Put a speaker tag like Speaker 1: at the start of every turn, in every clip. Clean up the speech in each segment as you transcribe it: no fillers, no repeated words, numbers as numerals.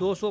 Speaker 1: 200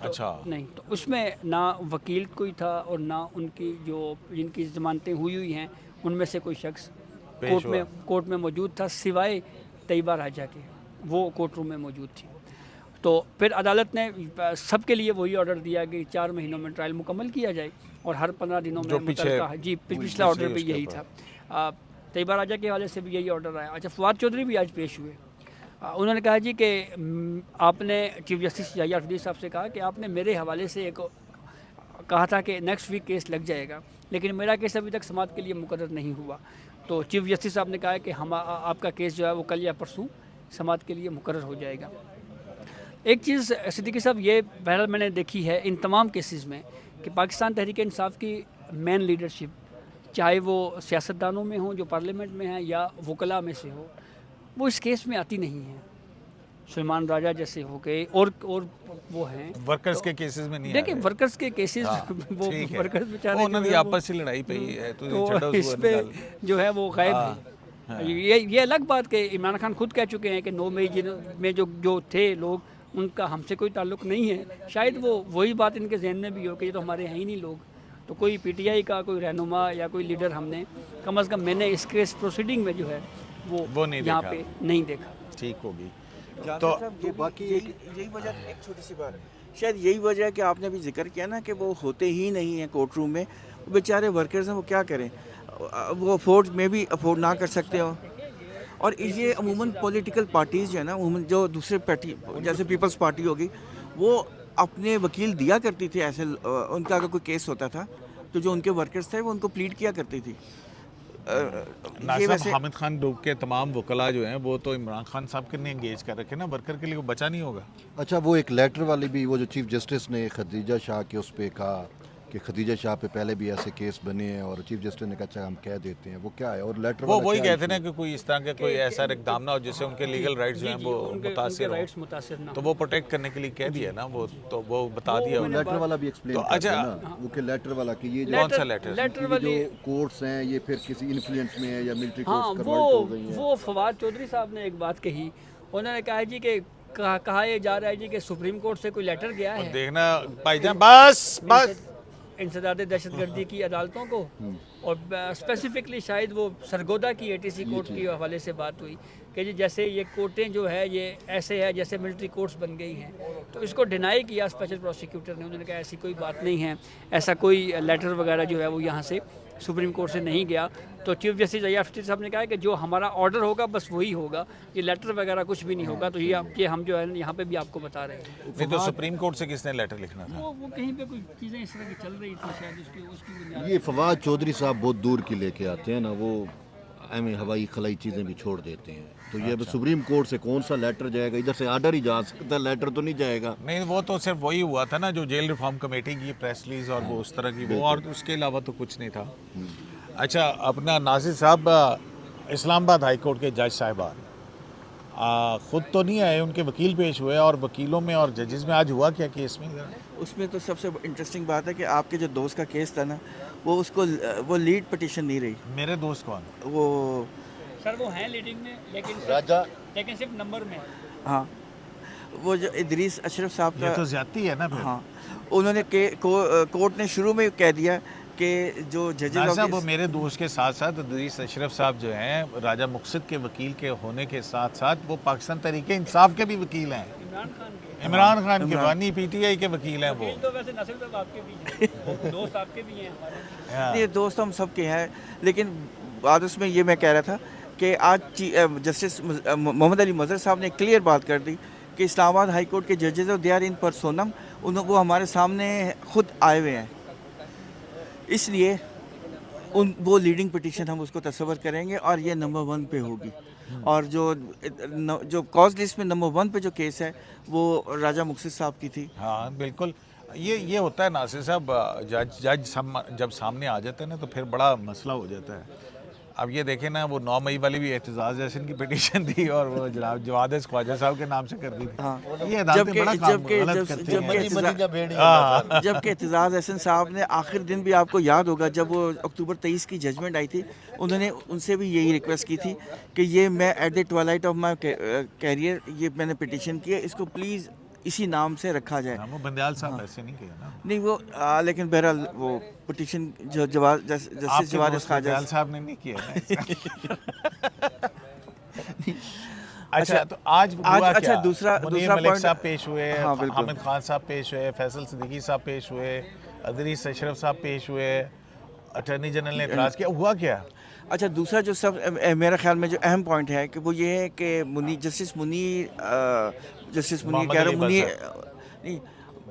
Speaker 2: اچھا
Speaker 1: نہیں تو اس میں نہ وکیل کوئی تھا اور نہ ان کی جو جن کی ضمانتیں ہوئی ہیں ان میں سے کوئی شخص
Speaker 2: پیش ہوا۔
Speaker 1: کورٹ میں موجود تھا سوائے طیبہ راجہ کے، وہ کورٹ روم میں موجود تھی۔ تو پھر عدالت نے سب کے لیے وہی آرڈر دیا کہ 4 مہینوں میں ٹرائل مکمل کیا جائے اور ہر 15 دنوں میں
Speaker 2: جو پیچھے
Speaker 1: متعلقہ جی پچھلا آرڈر بھی یہی تھا۔ طیبہ راجہ کے حوالے سے بھی یہی آرڈر آیا۔ اچھا فواد چودھری بھی آج پیش ہوئے، انہوں نے کہا جی کہ آپ نے چیف جسٹس یحییٰ الفقی صاحب سے کہا کہ آپ نے میرے حوالے سے ایک کہا تھا کہ نیکسٹ ویک کیس لگ جائے گا، لیکن میرا کیس ابھی تک سماعت کے لیے مقرر نہیں ہوا۔ تو چیف جسٹس صاحب نے کہا ہے کہ آپ کا کیس جو ہے وہ کل یا پرسوں سماعت کے لیے مقرر ہو جائے گا۔ ایک چیز صدیقی صاحب یہ بہرحال میں نے دیکھی ہے ان تمام کیسز میں کہ پاکستان تحریک انصاف کی مین لیڈرشپ، چاہے وہ سیاستدانوں میں ہوں جو پارلیمنٹ میں ہیں یا وکلاء میں سے ہو، وہ اس کیس میں آتی نہیں ہے۔ سلیمان راجہ جیسے ہو گئے اور وہ ہیں
Speaker 2: ورکرز کے کیسز میں نہیں
Speaker 1: دیکھیں ورکرز کے کیسز، وہ ورکرز بیچارے
Speaker 2: انہوں نے آپس سے لڑائی پہ ہے
Speaker 1: تو اس پہ جو ہے وہ غائب ہے۔ یہ الگ بات کہ عمران خان خود کہہ چکے ہیں کہ 9 مئی میں جو تھے لوگ ان کا ہم سے کوئی تعلق نہیں ہے۔ شاید وہی بات ان کے ذہن میں بھی ہو کہ یہ تو ہمارے ہیں ہی نہیں لوگ، تو کوئی پی ٹی آئی کا کوئی رہنما یا کوئی لیڈر ہم نے کم از کم میں نے اس کیس پروسیڈنگ میں جو ہے وہ یہاں پہ نہیں دیکھا۔
Speaker 2: ٹھیک ہوگی
Speaker 3: تو باقی یہی وجہ، ایک چھوٹی سی بات، شاید یہی وجہ ہے کہ آپ نے بھی ذکر کیا نا کہ وہ ہوتے ہی نہیں ہیں کورٹ روم میں، وہ بیچارے ورکرز ہیں، وہ کیا کریں، وہ افورڈ نہ کر سکتے ہو۔ اور یہ عموماً پولیٹیکل پارٹیز جو ہے نا، عموماً جو دوسرے پارٹی جیسے پیپلز پارٹی ہوگی، وہ اپنے وکیل دیا کرتی تھی، ایسے ان کا اگر کوئی کیس ہوتا تھا تو جو ان کے ورکرز تھے وہ ان کو پلیڈ کیا کرتی تھی۔
Speaker 2: ناصر حامد خان گروپ کے تمام وکلاء جو ہیں وہ تو عمران خان صاحب کے نے انگیج کر رکھے نا، ورکر کے لیے وہ بچا نہیں ہوگا۔
Speaker 4: اچھا وہ ایک لیٹر والی بھی، وہ جو چیف جسٹس نے خدیجہ شاہ کے اس پہ کہا کہ خدیجہ شاہ پہ پہلے بھی ایسے کیس بنے ہیں اور چیف جسٹس نے کہا اچھا ہم کہہ دیتے ہیں، وہ کیا ہے؟ اور لیٹر
Speaker 2: وہ وہی کہتے ہیں کہ کوئی اس طرح کے کوئی ایسا اقدام نہ ہو جس سے ان کے لیگل رائٹس جو ہیں وہ متاثر ہوں، تو وہ پروٹیکٹ کرنے کے لیے کہہ دیا نا، وہ تو وہ بتا دیا۔
Speaker 4: لیٹر والا بھی ایکسپلین کرتے ہیں نا، وہ کہ لیٹر والا کہ یہ
Speaker 2: کون سا لیٹر؟
Speaker 4: جو کورٹس ہیں یہ پھر کسی انفلوئنس میں ہے یا ملٹری کورٹس کنورٹ ہو گئی ہیں۔
Speaker 1: وہ فواد چودھری صاحب نے ایک بات کہی، انہوں نے کہا جی کہ کہا یہ جا رہا ہے جی کہ سپریم کورٹ سے کوئی لیٹر گیا ہے
Speaker 2: دیکھنا بھائی جان، بس
Speaker 1: انسداد دہشت گردی کی عدالتوں کو، اور اسپیسیفکلی شاید وہ سرگودا کی اے ٹی سی کورٹ کے حوالے سے بات ہوئی کہ جی جیسے یہ کورٹیں جو ہے یہ ایسے ہے جیسے ملٹری کورٹس بن گئی ہیں، تو اس کو ڈینائی کیا اسپیشل پروسیکیوٹر نے۔ انہوں نے کہا ایسی کوئی بات نہیں ہے، ایسا کوئی لیٹر وغیرہ جو ہے وہ یہاں سے سپریم کورٹ سے نہیں گیا۔ تو چیف جسٹس یحییٰ الفقی صاحب نے کہا کہ جو ہمارا آرڈر ہوگا بس وہی ہوگا، یہ لیٹر وغیرہ کچھ بھی نہیں ہوگا۔ تو یہ ہم جو ہے یہاں پہ بھی آپ کو بتا رہے ہیں۔
Speaker 2: نہیں تو سپریم کورٹ سے کس نے لیٹر لکھنا تھا؟
Speaker 1: وہ کہیں پہ کوئی چیزیں اس طرح کی چل رہی تھی شاید اس کی بنیاد۔
Speaker 4: یہ فواد چودھری صاحب بہت دور کی لے کے آتے ہیں نا، وہ ہوائی خلائی چیزیں بھی چھوڑ دیتے ہیں، تو یہ سپریم کورٹ سے کون سا لیٹر جائے گا؟ ادھر سے آرڈر ہی جا سکتا ہے، لیٹر تو نہیں جائے گا۔
Speaker 2: نہیں وہ تو صرف وہی ہوا تھا نا جو جیل ریفارم کمیٹی کی پریس ریلیز اور وہ اس طرح کی، وہ اور اس کے علاوہ تو کچھ نہیں تھا۔ اچھا اپنا ناصر صاحب اسلام آباد ہائی کورٹ کے جج صاحبان خود تو نہیں آئے، ان کے وکیل پیش ہوئے، اور وکیلوں میں اور ججز میں آج ہوا کیا کیس میں؟
Speaker 3: اس میں تو سب سے انٹرسٹنگ بات ہے کہ آپ کے جو دوست کا کیس تھا نا، وہ اس کو وہ لیڈ پٹیشن نہیں رہی۔
Speaker 2: میرے دوست کون؟
Speaker 3: وہ
Speaker 1: سر وہ ہیں لیڈنگ میں لیکن صرف نمبر میں۔
Speaker 3: ہاں وہ جو ادریس اشرف صاحب
Speaker 2: یہ
Speaker 3: کا،
Speaker 2: تو زیادتی ہے نا پھر۔
Speaker 3: ہاں انہوں نے کورٹ نے شروع میں کہہ دیا کہ جو ججز
Speaker 2: صاحب وہ میرے دوست کے ساتھ ساتھ ادریس اشرف صاحب جو ہیں راجہ مقصد کے وکیل کے ہونے کے ساتھ ساتھ وہ پاکستان تحریک انصاف کے بھی وکیل ہیں، عمران خان کے بانی پی ٹی آئی کے وکیل ہیں۔ وہ
Speaker 1: تو ویسے ناصر صاحب آپ کے بھی ہیں، دوست آپ کے بھی ہیں ہمارے۔
Speaker 3: یہ دوست ہم سب کے ہیں، لیکن بات اس میں یہ میں کہہ رہا تھا کہ آج جسٹس محمد علی مظہر صاحب نے کلیئر بات کر دی کہ اسلام آباد ہائی کورٹ کے ججز دے آر ان پرسونم، وہ ہمارے سامنے خود آئے ہوئے ہیں، اس لیے وہ لیڈنگ پٹیشن ہم اس کو تصور کریں گے اور یہ نمبر 1 پہ ہوگی۔ اور جو کاز لسٹ میں نمبر 1 پہ جو کیس ہے وہ راجہ مقصد صاحب کی تھی۔
Speaker 2: ہاں بالکل، یہ ہوتا ہے ناصر صاحب، جج جب سامنے آ جاتے ہیں نا تو پھر بڑا مسئلہ ہو جاتا ہے۔ اب یہ دیکھیں نا، وہ 9 مئی والی بھی اعتزاز احسن کی پٹیشن تھی اور وہ جناب جواد خواجہ صاحب کے نام سے کر دی تھی۔ یہ عدالتیں بڑا کام غلط کرتی ہیں۔
Speaker 3: جبکہ اعتزاز احسن صاحب نے آخر دن بھی آپ کو یاد ہوگا جب وہ اکتوبر 23 کی ججمنٹ آئی تھی، انہوں نے ان سے بھی یہی ریکویسٹ کی تھی کہ یہ میں at the twilight of my career یہ میں نے پٹیشن کی ہے، اس کو پلیز اسی نام سے رکھا جائے.
Speaker 2: وہ بندیال صاحب ایسے نہیں کیا نا.
Speaker 3: نہیں وہ لیکن بہرحال وہ پٹیشن جو جسٹس جواد خواجہ
Speaker 2: بندیال صاحب نے نہیں کیا نا. اچھا تو آج ہوا
Speaker 3: اچھا
Speaker 2: کیا؟
Speaker 3: دوسرا
Speaker 2: منیر ملک
Speaker 3: پوائنٹ.
Speaker 2: صاحب پیش ہوئے,
Speaker 3: ہاں بالکل.
Speaker 2: حامد خان صاحب پیش ہوئے, فیصل صدیقی صاحب پیش ہوئے, ادریس اشرف صاحب پیش ہوئے, اٹارنی جنرل نے اعتراض کیا. ہوا کیا؟
Speaker 3: اچھا دوسرا جو سب میرا خیال میں جو اہم پوائنٹ ہے کہ وہ یہ ہے کہ جسٹس منیر کہہ رہا ہوں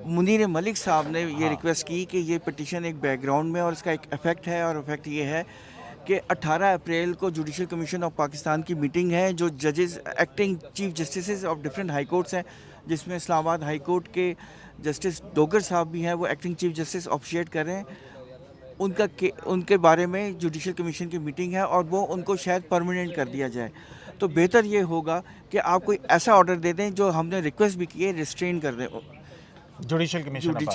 Speaker 3: منیر ملک صاحب نے یہ ریکویسٹ کی کہ یہ پٹیشن ایک بیک گراؤنڈ میں, اور اس کا ایک افیکٹ ہے, اور افیکٹ یہ ہے کہ 18 اپریل کو جوڈیشل کمیشن آف پاکستان کی میٹنگ ہے, جو ججز acting chief justices of different high courts ہیں, جس میں اسلام آباد ہائی کورٹ کے جسٹس ڈوگر صاحب بھی ہیں, وہ ایکٹنگ چیف جسٹس آفیشیٹ کر رہے ہیں. ان کے بارے میں جوڈیشل کمیشن کی میٹنگ ہے, اور وہ ان کو شاید پرماننٹ کر دیا جائے. تو بہتر یہ ہوگا کہ آپ کوئی ایسا آرڈر دے دیں جو ہم نے ریکویسٹ بھی کی ہے, ریسٹرین کر دیں
Speaker 2: جوڈیشل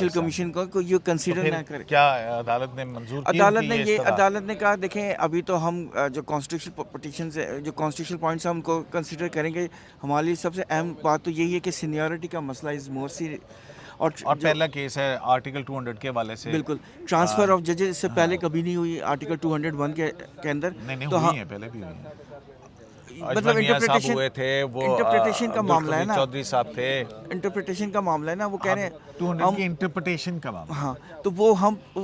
Speaker 3: کمیشن کو یہ کنسیڈر نہ کرے.
Speaker 2: کیا عدالت نے منظور کی؟
Speaker 3: عدالت نے کہا دیکھیں ابھی تو ہم جو کانسٹیٹیوشنل پٹیشنز جو کانسٹیٹیوشنل پوائنٹس ہیں ان کو کنسیڈر کریں گے. ہمارے لیے سب سے اہم بات تو یہی ہے کہ سینیورٹی کا مسئلہ از مور سی,
Speaker 2: اور پہلا کیس ہے آرٹیکل 200 کے حوالے سے.
Speaker 3: بالکل ٹرانسفر آف ججز اس سے پہلے کبھی نہیں ہوئی آرٹیکل 201 کے اندر.
Speaker 2: نہیں ہوئی ہے, پہلے بھی ہوئی ہے.
Speaker 3: مطلب انٹرپریٹیشن کا معاملہ ہے نا,
Speaker 2: چودھری صاحب تھے,
Speaker 3: انٹرپریٹیشن کا معاملہ ہے نا, وہ کہہ رہے ہیں
Speaker 2: 200 کی انٹرپریٹیشن کا معاملہ.
Speaker 3: ہاں تو وہ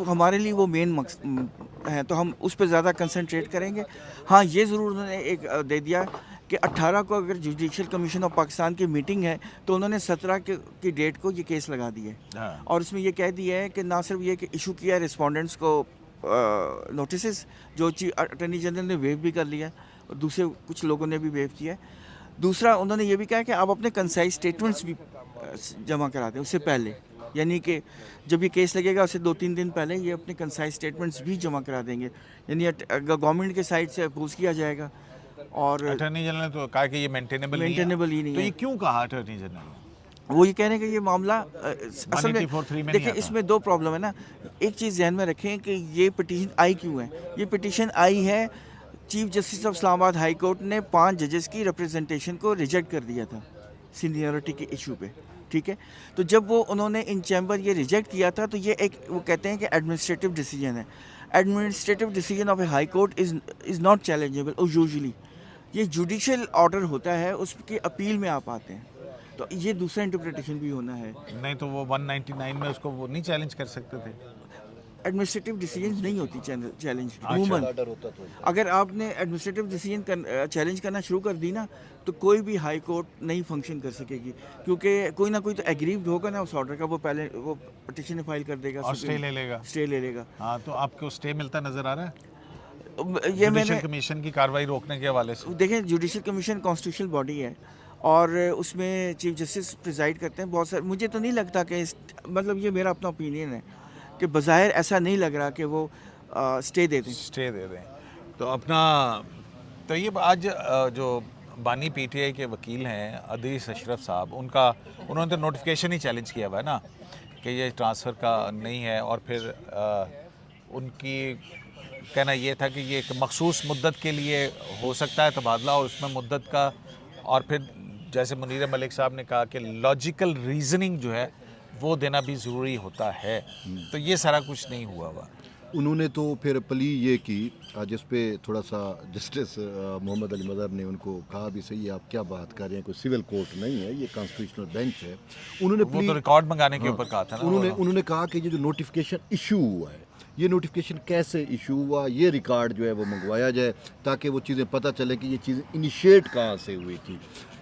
Speaker 3: ہمارے لیے وہ مین مقصد ہے, تو ہم اس پہ زیادہ کنسنٹریٹ کریں گے. ہاں یہ ضرور انہوں نے ایک دے دیا کہ 18 کو اگر جوڈیشل کمیشن آف پاکستان کی میٹنگ ہے تو انہوں نے 17 کی ڈیٹ کو یہ کیس لگا دی ہے, اور اس میں یہ کہہ دیا ہے کہ نہ صرف یہ کہ ایشو کیا ہے رسپونڈنٹس کو نوٹسز, جو اٹارنی جنرل نے ویو بھی کر لیا اور دوسرے کچھ لوگوں نے بھی ویو کیا ہے. دوسرا انہوں نے یہ بھی کہا کہ آپ اپنے کنسائز اسٹیٹمنٹس بھی جمع کرا دیں اس سے پہلے, یعنی کہ جب یہ کیس لگے گا اسے 2-3 دن پہلے یہ اپنے کنسائز اسٹیٹمنٹس بھی جمع کرا دیں گے, یعنی گورنمنٹ کے سائڈ سے اپوز کیا جائے گا. اور
Speaker 2: اٹارنی جنرل نے تو کہا کہ یہ مینٹینیبل
Speaker 3: ہی نہیں ہے.
Speaker 2: تو یہ کیوں کہا اٹارنی جنرل؟
Speaker 3: وہ یہ کہہ رہے ہیں کہ یہ معاملہ اصل میں دیکھیں اس میں 2 پرابلم ہے نا. ایک چیز ذہن میں رکھیں کہ یہ پٹیشن آئی کیوں ہے. یہ پٹیشن آئی ہے چیف جسٹس آف اسلام آباد ہائی کورٹ نے 5 ججز کی ریپرزنٹیشن کو ریجیکٹ کر دیا تھا سینیورٹی کے ایشو پہ, ٹھیک ہے. تو جب وہ انہوں نے ان چیمبر یہ ریجیکٹ کیا تھا تو یہ ایک وہ کہتے ہیں کہ ایڈمنسٹریٹو ڈیسیجن ہے. Administrative decision of a high court is not challengeable, اور یوزلی یہ جوڈیشل آرڈر ہوتا ہے, اس کی اپیل میں آپ آتے ہیں, تو یہ دوسرا انٹرپریٹیشن بھی ہونا ہے.
Speaker 2: نہیں تو وہ 199 میں اس کو وہ نہیں چیلنج کر سکتے تھے.
Speaker 3: ایڈمنسٹریٹو ڈیسیجن نہیں ہوتی چیلنج عموماً. اگر آپ نے ایڈمنسٹریٹو ڈیسیجن چیلنج کرنا شروع کر دی نا تو کوئی بھی ہائی کورٹ نہیں فنکشن کر سکے گی, کیونکہ کوئی نہ کوئی تو ایگریوڈ ہوگا نا اس آرڈر کا, وہ پہلے وہ پٹیشن فائل کر دے گا
Speaker 2: اور اسٹے لے لے گا. ہاں تو آپ کو اسٹے ملتا نظر آ رہا ہے
Speaker 3: یہ میں نے
Speaker 2: کمیشن کی کارروائی روکنے کے حوالے سے.
Speaker 3: دیکھیں جوڈیشل کمیشن کانسٹیٹیوشنل باڈی ہے, اور اس میں چیف جسٹس پریزائڈ کرتے ہیں بہت سارے. مجھے تو نہیں لگتا کہ مطلب یہ میرا اپنا اوپینین ہے کہ بظاہر ایسا نہیں لگ رہا کہ وہ اسٹے دے دیں.
Speaker 2: تو اپنا تو یہ آج جو بانی پی ٹی آئی کے وکیل ہیں ادریس اشرف صاحب, انہوں نے تو نوٹیفیکیشن ہی چیلنج کیا ہوا ہے نا کہ یہ ٹرانسفر کا نہیں ہے, اور پھر ان کی کہنا یہ تھا کہ یہ ایک مخصوص مدت کے لیے ہو سکتا ہے تبادلہ, اور اس میں مدت کا, اور پھر جیسے منیر ملک صاحب نے کہا کہ لاجیکل ریزننگ جو ہے وہ دینا بھی ضروری ہوتا ہے. تو یہ سارا کچھ نہیں ہوا.
Speaker 4: انہوں نے تو پھر پلی یہ کی جس پہ تھوڑا سا جسٹس محمد علی مظہر نے ان کو کہا بھی صحیح ہے, آپ کیا بات کر رہے ہیں, کوئی سول کورٹ نہیں ہے, یہ کانسٹیٹیوشنل بینچ ہے. انہوں نے
Speaker 2: وہ تو ریکارڈ منگانے کے اوپر کہا تھا نا.
Speaker 4: انہوں نے کہا کہ یہ جو نوٹیفیکیشن ایشو ہوا ہے, یہ نوٹیفیکیشن کیسے ایشو ہوا, یہ ریکارڈ جو ہے وہ منگوایا جائے تاکہ وہ چیزیں پتہ چلے کہ یہ چیزیں انیشیٹ کہاں سے ہوئی تھی.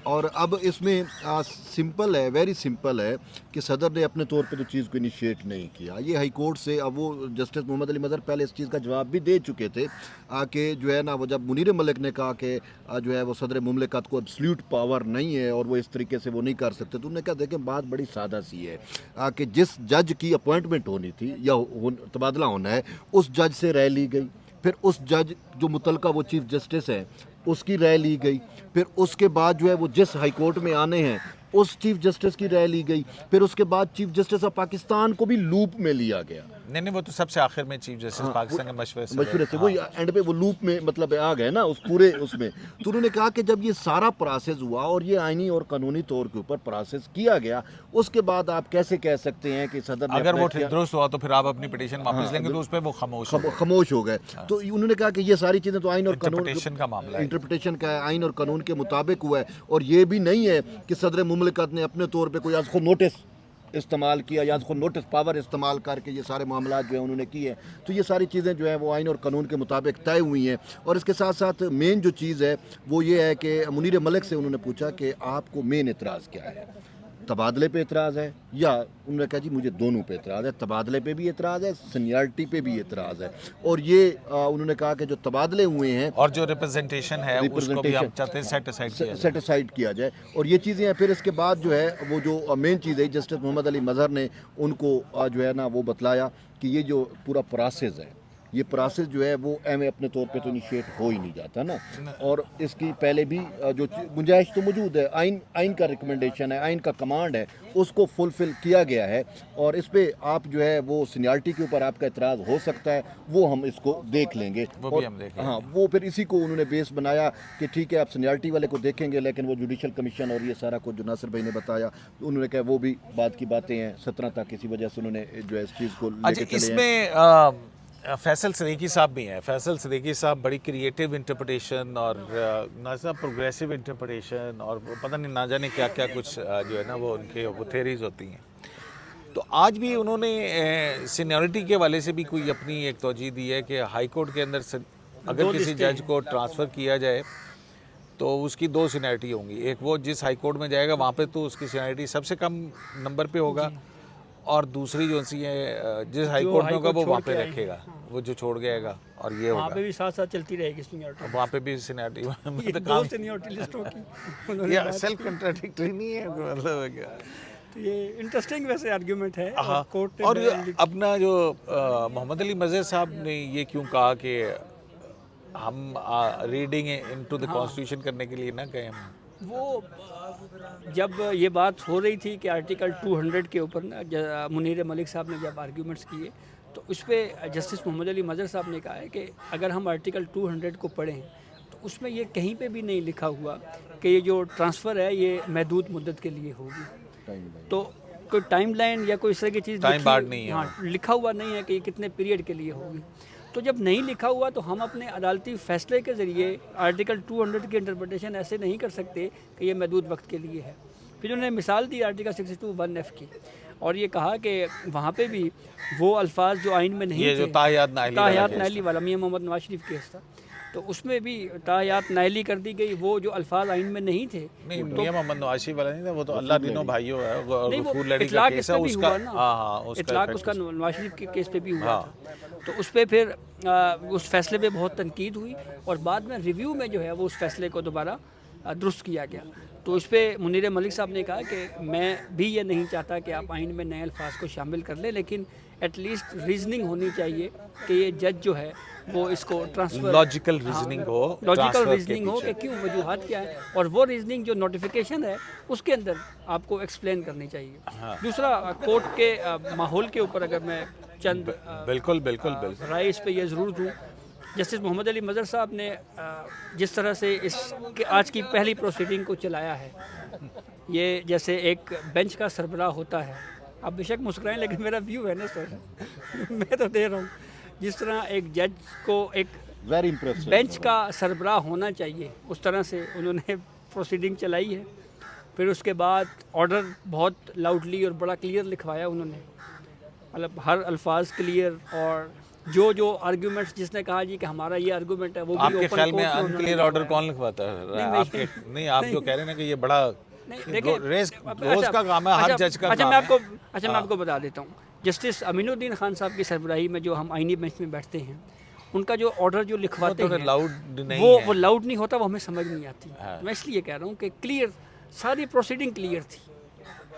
Speaker 4: اور اب اس میں سمپل ہے, ویری سمپل ہے کہ صدر نے اپنے طور پہ تو چیز کو انیشیٹ نہیں کیا. یہ ہائی کورٹ سے, اب وہ جسٹس محمد علی مظہر پہلے اس چیز کا جواب بھی دے چکے تھے کہ جو ہے نا, وہ جب منیر ملک نے کہا کہ جو ہے وہ صدر مملکت کو ایبسلیوٹ پاور نہیں ہے اور وہ اس طریقے سے وہ نہیں کر سکتے, تو انہوں نے کہا دیکھیں بات بڑی سادہ سی ہے کہ جس جج کی اپوائنٹمنٹ ہونی تھی یا تبادلہ ہونا ہے اس جج سے رائے لی گئی, پھر اس جج جو متعلقہ وہ چیف جسٹس ہے اس کی رائے لی گئی, پھر اس کے بعد جو ہے وہ جس ہائی کورٹ میں آنے ہیں اس چیف جسٹس کی رائے لی گئی, پھر اس کے بعد چیف جسٹس آف پاکستان کو بھی لوپ میں لیا گیا.
Speaker 2: نہیں وہ تو سب سے آخر میں چیف جسٹس پاکستان کے
Speaker 4: مشورے سے وہی اینڈ پہ وہ لوپ میں مطلب آ گئے نا اس پورے اس میں. تو انہوں نے کہا کہ جب یہ سارا پروسیس ہوا اور یہ آئینی اور قانونی طور کے اوپر پروسیس کیا گیا, اس کے بعد آپ کیسے کہہ سکتے ہیں کہ صدر نے
Speaker 2: اگر وہ درست ہوا تو پھر آپ اپنی پٹیشن واپس لیں گے, تو اس پہ وہ
Speaker 4: خاموش ہو گئے. تو انہوں نے کہا کہ یہ ساری چیزیں تو آئین اور قانون
Speaker 2: کا معاملہ ہے,
Speaker 4: انٹرپریٹیشن کا آئین اور قانون کے مطابق ہوا ہے, اور یہ بھی نہیں ہے کہ صدر مملکت نے اپنے طور پہ کوئی از خود نوٹس استعمال کیا یا خود نوٹس پاور استعمال کر کے یہ سارے معاملات جو ہیں انہوں نے کیے. تو یہ ساری چیزیں جو ہیں وہ آئین اور قانون کے مطابق طے ہوئی ہیں. اور اس کے ساتھ ساتھ مین جو چیز ہے وہ یہ ہے کہ منیر ملک سے انہوں نے پوچھا کہ آپ کو مین اعتراض کیا ہے, تبادلے پہ اعتراض ہے, یا انہوں نے کہا جی مجھے دونوں پہ اعتراض ہے, تبادلے پہ بھی اعتراض ہے, سینیارٹی پہ بھی اعتراض ہے. اور یہ انہوں نے کہا کہ جو تبادلے ہوئے ہیں
Speaker 2: اور جو ریپرزنٹیشن ہے اس کو بھی ہم چاہتے ہیں
Speaker 4: سیٹ اسائڈ کیا جائے, اور یہ چیزیں ہیں. پھر اس کے بعد جو ہے وہ جو مین چیز ہے جسٹس محمد علی مظہر نے ان کو جو ہے نا وہ بتلایا کہ یہ جو پورا پروسیس ہے, یہ پروسیس جو ہے وہ ایم اے اپنے طور پہ تو انیشیٹ ہو ہی نہیں جاتا نا, اور اس کی پہلے بھی جو گنجائش تو موجود ہے, آئین کا ریکمنڈیشن ہے, آئین کا کمانڈ ہے, اس کو فلفل کیا گیا ہے. اور اس پہ آپ جو ہے وہ سینیارٹی کے اوپر آپ کا اعتراض ہو سکتا ہے, وہ ہم اس کو دیکھ لیں گے. ہاں وہ پھر اسی کو انہوں نے بیس بنایا کہ ٹھیک ہے آپ سینیارٹی والے کو دیکھیں گے, لیکن وہ جوڈیشل کمیشن اور یہ سارا کچھ جو ناصر بھائی نے بتایا انہوں نے کہا وہ بھی بات کی باتیں ہیں 17 تک, اسی وجہ سے انہوں نے جو ہے اس چیز کو لے کے چلے.
Speaker 2: اس میں فیصل صدیقی صاحب بھی ہیں. فیصل صدیقی صاحب بڑی کریٹیو انٹرپریٹیشن اور پروگریسو انٹرپریٹیشن اور پتہ نہیں نہ جانے کیا کیا کچھ جو ہے نا وہ ان کے وہ تھیریز ہوتی ہیں. تو آج بھی انہوں نے سینیورٹی کے والے سے بھی کوئی اپنی ایک توجہ دی ہے کہ ہائی کورٹ کے اندر اگر کسی جج کو ٹرانسفر کیا جائے تو اس کی 2 سینیورٹی ہوں گی. ایک وہ جس ہائی کورٹ میں جائے گا وہاں پہ تو اس کی سینیورٹی سب سے کم نمبر پہ ہوگا, اور دوسری جو سی ہے جس ہائی کورٹ میں ہوگا وہ وہاں پہ رکھے گا, وہ جو چھوڑ گئے گا, اور یہ ہوگا
Speaker 1: وہاں پہ بھی ساتھ ساتھ چلتی رہے گی سینیورٹی,
Speaker 2: وہاں پہ بھی سینیورٹی.
Speaker 1: سینیورٹی لسٹوں کی
Speaker 2: یہ سیلف کنٹراڈکٹری نہیں ہے, مطلب
Speaker 1: یہ انٹرسٹنگ ویسے آرگیومنٹ ہے.
Speaker 2: اور اپنا جو محمد علی مظہر صاحب نے یہ کیوں کہا کہ ہم ریڈنگ انٹو دی کانسٹیٹیوشن کرنے کے لیے نہ کہیں,
Speaker 1: وہ جب یہ بات ہو رہی تھی کہ آرٹیکل 200 کے اوپر منیر ملک صاحب نے جب آرگیومنٹس کیے تو اس پہ جسٹس محمد علی مظہر صاحب نے کہا ہے کہ اگر ہم آرٹیکل 200 کو پڑھیں تو اس میں یہ کہیں پہ بھی نہیں لکھا ہوا کہ یہ جو ٹرانسفر ہے یہ محدود مدت کے لیے ہوگی. تو کوئی ٹائم لائن یا کوئی اس طرح کی چیز لکھا ہوا نہیں ہے کہ یہ کتنے پیریڈ کے لیے ہوگی. تو جب نہیں لکھا ہوا تو ہم اپنے عدالتی فیصلے کے ذریعے آرٹیکل 200 کی انٹرپریٹیشن ایسے نہیں کر سکتے کہ یہ محدود وقت کے لیے ہے. پھر انہوں نے مثال دی آرٹیکل 62(1)(f) کی, اور یہ کہا کہ وہاں پہ بھی وہ الفاظ جو آئین میں نہیں تھے, تاحیات نائلی والا میاں محمد نواز شریف کیس تھا, تو اس میں بھی تاحیات نائلی کر دی گئی, وہ جو الفاظ آئین میں نہیں تھے.
Speaker 2: نہیں میاں محمد نواز شریف والا نہیں تھا, وہ تو اللہ دینوں بھائیوں ہے, غفور لڑی کا کیس ہے, اس کا
Speaker 1: اطلاق اس کا نواز شریف کے کیس پہ بھی ہوا تھا. تو اس پہ پھر اس فیصلے پہ بہت تنقید ہوئی, اور بعد میں ریویو میں جو ہے وہ اس فیصلے کو دوبارہ درست کیا گیا. تو اس پہ منیر ملک صاحب نے کہا کہ میں بھی یہ نہیں چاہتا کہ آپ آئین میں نئے الفاظ کو شامل کر لیں, لیکن ایٹ لیسٹ ریزننگ ہونی چاہیے کہ یہ جج جو ہے وہ اس کو ٹرانسفر
Speaker 2: لاجیکل ریزننگ
Speaker 1: ہو کہ کیوں وجوہات کیا ہے, اور وہ ریزننگ جو نوٹیفیکیشن ہے اس کے اندر آپ کو ایکسپلین کرنی چاہیے. دوسرا کورٹ کے ماحول کے اوپر اگر میں چند
Speaker 2: بالکل
Speaker 1: رائے اس پہ یہ ضرور دوں. جسٹس محمد علی مظہر صاحب نے جس طرح سے اس کے آج کی پہلی پروسیڈنگ کو چلایا ہے, یہ جیسے ایک بینچ کا سربراہ ہوتا ہے, آپ بے شک مسکرائیں لیکن میرا ویو ہے نا سر, میں تو دے رہا ہوں, جس طرح ایک جج کو ایک بینچ کا سربراہ ہونا چاہیے اس طرح سے انہوں نے پروسیڈنگ چلائی ہے. پھر اس کے بعد آرڈر بہت لاؤڈلی اور بڑا کلیئر لکھوایا انہوں نے, مطلب ہر الفاظ کلیئر, اور جو آرگیومنٹس جس نے کہا جی کہ ہمارا یہ آرگیومنٹ ہے وہ بھی
Speaker 2: آپ کے خیال میں ان کلیئر آرڈر کون لکھواتا ہے؟ نہیں آپ جو کہہ رہے ہیں نا کہ یہ بڑا روز کا کام ہے ہر جج کا.
Speaker 1: اچھا میں آپ کو بتا دیتا ہوں, جسٹس امین الدین خان صاحب کی سربراہی میں جو ہم آئینی بینچ میں بیٹھتے ہیں, ان کا جو آرڈر جو لکھواتے ہیں وہ لاؤڈ نہیں ہوتا, وہ ہمیں سمجھ نہیں آتی. میں اس لیے کہہ رہا ہوں کہ کلیئر ساری پروسیڈنگ کلیئر تھی.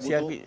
Speaker 3: CRP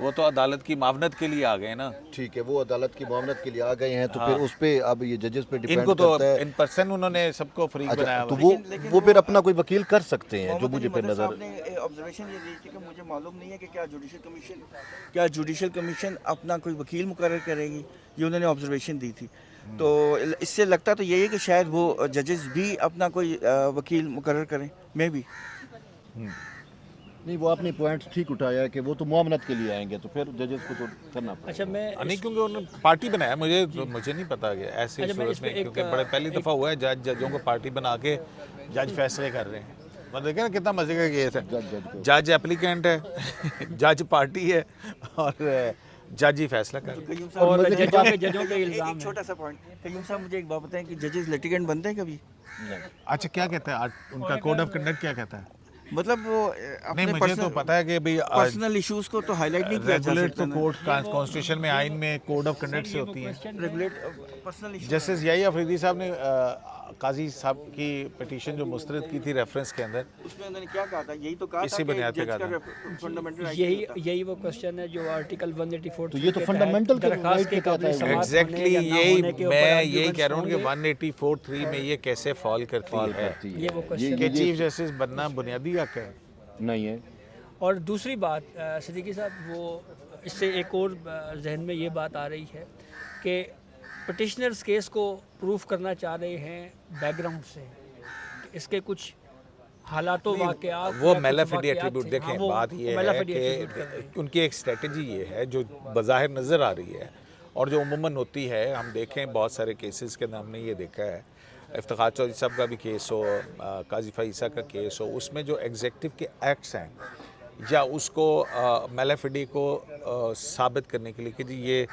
Speaker 2: وہ تو عدالت کی معاونت کے لیے آ گئے نا.
Speaker 4: ٹھیک ہے, وہ عدالت کی معاونت کے لیے آ گئے ہیں, تو پھر اس پہ اب یہ ججز پہ
Speaker 2: ان
Speaker 4: ڈیپینڈ
Speaker 2: کو تو
Speaker 4: کرتا ہے.
Speaker 2: ان پرسن انہوں نے سب کو فریق بنایا
Speaker 4: اچھا,
Speaker 2: ہوا
Speaker 4: تو وہ پھر اپنا کوئی وکیل کر سکتے ہیں, جو مجھے پھر نظر.
Speaker 3: صاحب نے آبزرویشن یہ دی تھی کہ مجھے معلوم نہیں ہے کہ کیا جوڈیشل کمیشن اپنا کوئی وکیل مقرر کرے گی, یہ انہوں نے آبزرویشن دی تھی. تو اس سے لگتا تو یہی ہے کہ شاید وہ ججز بھی اپنا کوئی وکیل مقرر کریں, میں بھی.
Speaker 4: نہیں, وہ آپ نے پوائنٹ ٹھیک اٹھایا ہے کہ وہ تو معاملت کے لیے آئیں گے, تو پھر ججز کو تو کرنا پڑے.
Speaker 1: اچھا میں
Speaker 2: نہیں, کیونکہ انہوں نے پارٹی بنایا. مجھے نہیں پتا کہ ایسی صورت میں, کیونکہ بڑے پہلی دفعہ ہوا ہے ججوں کو پارٹی بنا کے جج فیصلے کر رہے ہیں. مطلب دیکھیں نا کتنا مزے کا کیس ہے. جج اپلیکینٹ ہے, جج پارٹی ہے, اور جج ہی فیصلہ کر رہے ہیں.
Speaker 1: اور ججوں کے الزام
Speaker 3: ایک چھوٹا سا پوائنٹ, قیوم صاحب مجھے ایک بات بتائیں کہ ججز لٹیگنٹ بنتے ہیں کبھی؟
Speaker 2: اچھا, کیا کہتا ہے ان کا کوڈ آف کنڈکٹ, کیا کہتا ہے؟
Speaker 3: مطلب وہ
Speaker 2: نہیں, مجھے تو پتا ہے کہ بھئی
Speaker 3: پرسنل ایشوز کو تو ہائی لائٹ نہیں کیا جا
Speaker 2: ریگولیٹ
Speaker 3: سکتا.
Speaker 2: تو کورٹ کانسٹیٹیوشن میں آئین میں کوڈ آف کنڈکٹ سے ہوتی ہے.
Speaker 3: Regulate personal issues.
Speaker 2: جسٹس یحییٰ افریدی صاحب نے قاضی صاحب کی پٹیشن جو مسترد کی تھی ریفرنس کے اندر,
Speaker 3: اس میں انہوں نے کیا کہا تھا؟ یہی تو کہا
Speaker 2: اسی
Speaker 3: تھا
Speaker 2: بنیاد
Speaker 3: کہ
Speaker 2: پہ
Speaker 3: جج
Speaker 2: کہا
Speaker 3: کا فنڈامنٹل رائٹ
Speaker 1: یہی وہ کوشچن ہے جو آرٹیکل 184
Speaker 4: تو یہ تو fundamental کے
Speaker 1: درخواست کے قابل سماعت ہونے
Speaker 2: ایگزیکٹلی
Speaker 1: یا نہ
Speaker 2: یہی
Speaker 1: ہونے کے اوپر
Speaker 2: میں یہی
Speaker 1: arguments
Speaker 2: کہہ رہا ہوں کہ
Speaker 1: ہوں گے.
Speaker 2: 184(3) میں یہ کیسے فال کرتی ہے
Speaker 1: یہ وہ کوشچن
Speaker 2: کہ چیف جسٹس بننا بنیادی حق ہے.
Speaker 4: نہیں ہے.
Speaker 1: اور دوسری بات صدیقی صاحب, وہ اس سے ایک اور ذہن میں یہ بات آ رہی ہے کہ پٹیشنرز کیس کو پروف کرنا چاہ رہے ہیں بیک گراؤنڈ سے, اس کے کچھ حالات و واقعات,
Speaker 2: وہ میلافیڈی ایٹریبیوٹ. دیکھیں بات یہ ہے کہ ان کی ایک اسٹریٹجی یہ ہے جو بظاہر نظر آ رہی ہے اور جو عموماً ہوتی ہے. ہم دیکھیں بہت سارے کیسز کے اندر ہم نے یہ دیکھا ہے, افتخار چودھری صاحب کا بھی کیس ہو, قاضی فائیسہ کا کیس ہو, اس میں جو ایگزیکٹو کے ایکٹس ہیں یا اس کو میلافیڈی کو ثابت کرنے کے لیے کہ جی یہ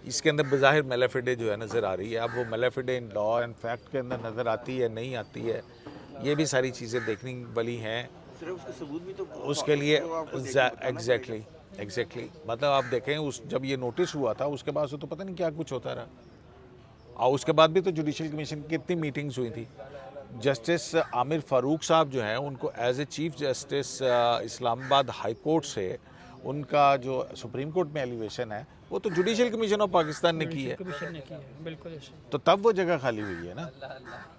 Speaker 2: اس کے اندر بظاہر میلافیڈے جو ہے نظر آ رہی ہے. اب وہ میلافیڈے ان لا اینڈ فیکٹ کے اندر نظر آتی ہے نہیں آتی ہے, یہ بھی ساری چیزیں دیکھنے والی ہیں.
Speaker 3: صرف اس کا ثبوت بھی تو
Speaker 2: اس کے لیے ایگزیکٹلی مطلب آپ دیکھیں جب یہ نوٹس ہوا تھا اس کے بعد سے تو پتہ نہیں کیا کچھ ہوتا رہا, اور اس کے بعد بھی تو جوڈیشل کمیشن کی کتنی میٹنگز ہوئی تھی. جسٹس عامر فاروق صاحب جو ہیں ان کو ایز اے چیف جسٹس اسلام آباد ہائی کورٹ سے ان کا جو سپریم کورٹ میں ایلیویشن ہے وہ تو جوڈیشل کمیشن آف پاکستان نے کی ہے,
Speaker 1: کمیشن نے کی ہے. بالکل ایسے
Speaker 2: تو تب وہ جگہ خالی ہوئی ہے نا.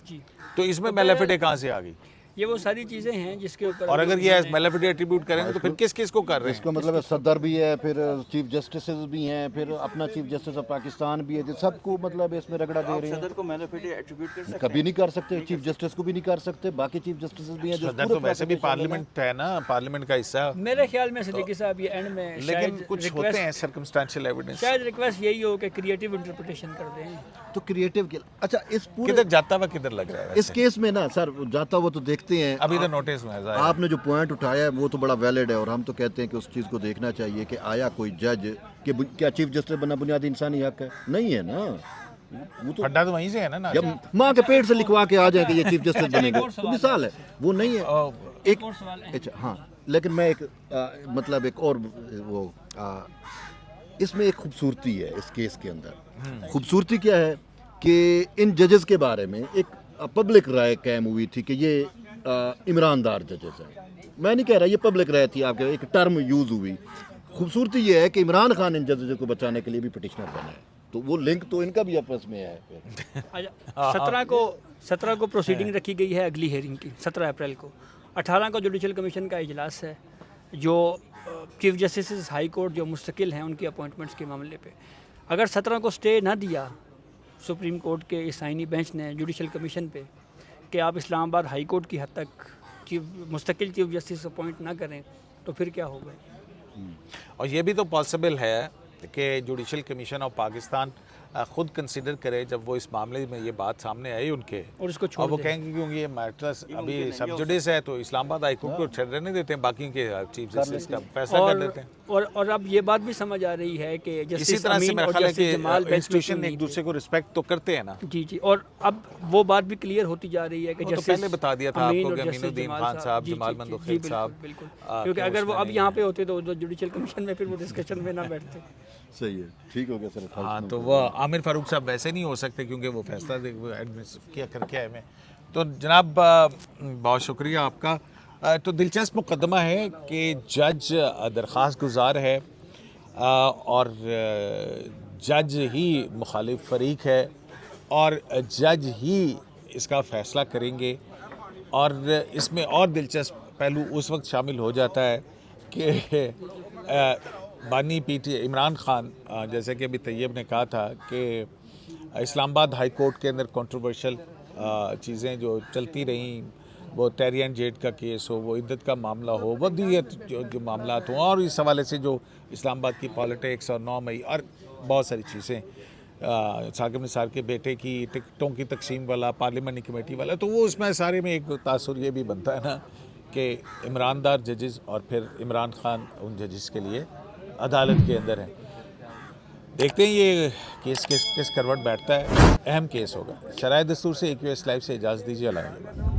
Speaker 1: جی,
Speaker 2: تو اس میں میلافیڈے کہاں سے آ گئی؟
Speaker 1: یہ وہ ساری چیزیں ہیں جس کے اوپر
Speaker 2: اور اگر یہ ایز میلافیڈے ایٹریبیوٹ کریں گے تو پھر کس کو کر رہے
Speaker 4: اس
Speaker 2: ہیں؟
Speaker 4: کا مطلب ہے صدر بھی ہے, پھر چیف جسٹسز بھی ہیں, پھر اپنا چیف جسٹس آف پاکستان بھی ہے, سب کو مطلب اس میں رگڑا دے رہے ہیں.
Speaker 3: صدر کو میلافیڈی ایٹریبیوٹ کر سکتے
Speaker 4: کبھی نہیں کر سکتے, چیف جسٹس کو بھی نہیں کر سکتے, باقی چیف جسٹسز بھی ہیں جو
Speaker 2: صدر تو ویسے بھی پارلیمنٹ ہے نا, پارلیمنٹ کا حصہ.
Speaker 1: میرے خیال میں صدیقی صاحب یہ اینڈ میں
Speaker 2: لیکن کچھ ہوتے ہیں سرکمسٹانشل ایویڈنس.
Speaker 1: شاید ریکویسٹ یہی ہو کہ کریٹیو انٹرپریٹیشن کر دیں.
Speaker 4: تو کریٹیو کے اچھا اس پورے
Speaker 2: کدھر جاتا ہوا کدھر لگ رہا ہے
Speaker 4: اس کیس میں نا سر جاتا ہوا تو دیکھتے ہیں.
Speaker 2: ابھی تو نوٹس میں
Speaker 4: آپ نے جو پوائنٹ اٹھایا ہے وہ تو بڑا ویلڈ ہے, اور ہم تو کہتے ہیں کہ اس چیز کو دیکھنا چاہیے کہ آیا کوئی جج کہ کیا چیف جسٹس بننا بنیادی انسانی حق ہے؟ نہیں ہے نا. وہ تو
Speaker 2: پھڈا تو وہیں سے ہے نا.
Speaker 4: جب ماں کے پیٹ سے لکھوا کے آ جائیں کہ یہ چیف جسٹس بنے گا تو مثال ہے, وہ نہیں ہے. ایک اچھا ہاں, لیکن میں ایک مطلب ایک اور وہ اس میں ایک خوبصورتی ہے اس کیس کے اندر. خوبصورتی کیا ہے کہ ان ججز کے بارے میں ایک پبلک رائے قائم ہوئی تھی کہ یہ عمران دار ججز ہیں. میں نہیں کہہ رہا, یہ پبلک رائے تھی, آپ کے ایک ٹرم یوز ہوئی. خوبصورتی یہ ہے کہ عمران خان ان ججز کو بچانے کے لیے بھی پٹیشنر بنا ہے, تو وہ لنک تو ان کا بھی آپس میں ہے.
Speaker 1: 17 کو پروسیڈنگ رکھی گئی ہے اگلی ہیئرنگ کی, 17 اپریل کو. 18 کو جوڈیشل کمیشن کا اجلاس ہے جو چیف جسٹس ہائی کورٹ جو مستقل ہیں ان کی اپوائنٹمنٹس کے معاملے پہ. اگر 17 کو اسٹے نہ دیا سپریم کورٹ کے اس آئینی بینچ نے جوڈیشل کمیشن پہ کہ آپ اسلام آباد ہائی کورٹ کی حد تک مستقل چیف جسٹس اپوائنٹ نہ کریں, تو پھر کیا ہوگا؟
Speaker 2: اور یہ بھی تو پاسبل ہے کہ جوڈیشل کمیشن آف پاکستان خود کنسیڈر کرے جب وہ اس معاملے میں یہ بات سامنے آئی ان کے,
Speaker 1: اور اس کو
Speaker 2: اور وہ کہیں گے کیونکہ یہ میٹرس ابھی سب جوڈیس ہے تو اسلام آباد ہائی کورٹ کو چھڑنے نہیں دیتے ہیں, باقی کے چیف جسٹس کا فیصلہ کر دیتے ہیں.
Speaker 1: اور اب یہ بات بھی سمجھ آ رہی ہے کہ
Speaker 2: اسی طرح سے میرا خیال ہے کہ انسٹیٹیوشن ایک دوسرے کو رسپیکٹ تو کرتے ہیں نا.
Speaker 1: جی جی, اور اب وہ بات بھی کلیئر ہوتی جا رہی ہے کہ
Speaker 2: تو پہلے بتا دیا تھا آپ کو کہ امین الدین خان صاحب, جمال مندوخیل صاحب,
Speaker 1: بالکل, کیونکہ اگر وہ اب یہاں پہ ہوتے تو جوڈیشل کمیشن میں پھر وہ ڈسکشن میں نہ بیٹھتے.
Speaker 4: صحیح ہے, ٹھیک ہو گیا سر.
Speaker 2: ہاں, تو وہ عامر فاروق صاحب ویسے نہیں ہو سکتے کیونکہ وہ فیصلہ کیا کر کے آئے میں. تو جناب بہت شکریہ آپ کا. تو دلچسپ مقدمہ ہے کہ جج درخواست گزار ہے اور جج ہی مخالف فریق ہے اور جج ہی اس کا فیصلہ کریں گے. اور اس میں اور دلچسپ پہلو اس وقت شامل ہو جاتا ہے کہ بانی پی ٹی عمران خان جیسے کہ ابھی طیب نے کہا تھا کہ اسلام آباد ہائی کورٹ کے اندر کنٹروورشل چیزیں جو چلتی رہیں، وہ ٹیری اینڈ جیڈ کا کیس ہو، وہ عدت کا معاملہ ہو، ودیت جو معاملات ہوں، اور اس حوالے سے جو اسلام آباد کی پالیٹکس اور 9 مئی اور بہت ساری چیزیں، ثاقب نثار کے بیٹے کی ٹکٹوں کی تقسیم والا، پارلیمنٹری کمیٹی والا، تو وہ اس میں سارے میں ایک تاثر یہ بھی بنتا ہے نا کہ عمران دار ججز اور پھر عمران خان ان ججز کے لیے عدالت کے اندر ہیں. دیکھتے ہیں یہ کیس کس کروٹ بیٹھتا ہے. اہم کیس ہوگا. شرائع دستور سے AQS لائیو سے اجازت دیجیے. اللہ